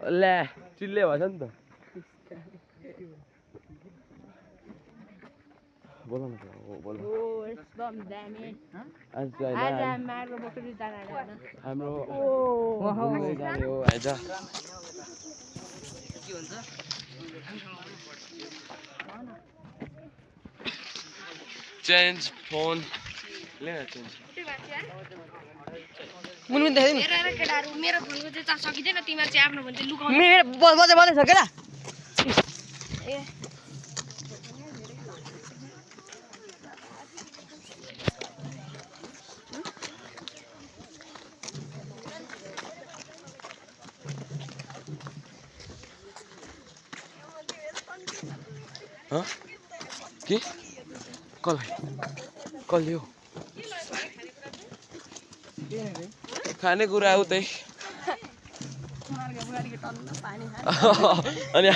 ले चिल्ले भएछ नि त बोला न बोला एकदम दामी आज मार्गो बोक्री जाने हाम्रो घुम्दै जाने हो आज के हुन्छ चेन्ज फोन लेन चेन्ज मुलुन देख्दै नि मेरो केटाहरु मेरो फोनको चाहिँ चार्ज सकिदैन तिमीहरु चाहिँ आफ्नो भन्छ लुकाउनु मेरो बजे सकेला ए के कल यो खाने कुरा उतै अनि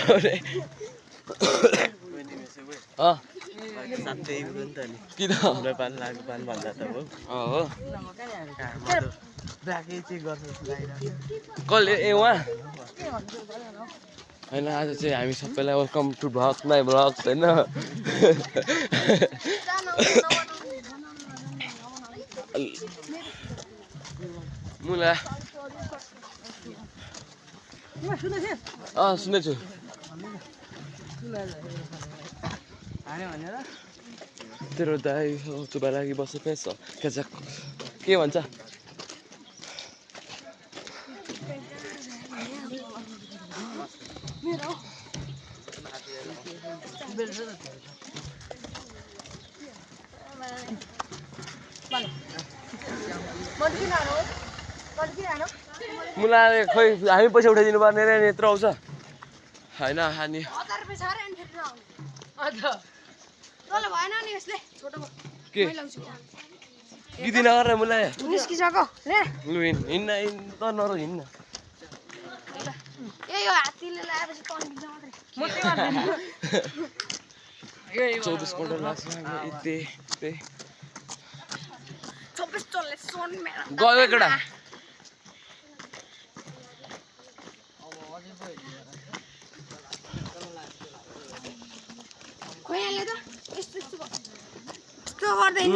किन कसले ए उहाँ होइन आज चाहिँ हामी सबैलाई welcome to vlogs my vlogs होइन मुला सुन्दैछु तेरो दाई चुबा लागि बसेको छ के भन्छ मुलाले खोइ हामी पैसा उठाइदिनु पर्ने रे यत्रो आउँछ होइन हानी के गिदी नगर मुला निस्किसक्यो रे लु हिँड्न त नरो हिँड्न ए यो हात्तीले लाएपछि तन्किन्छ मात्रै 24 पल्ट लाग्छ यति गयो केटा खोइले त यस्तो गर्दैन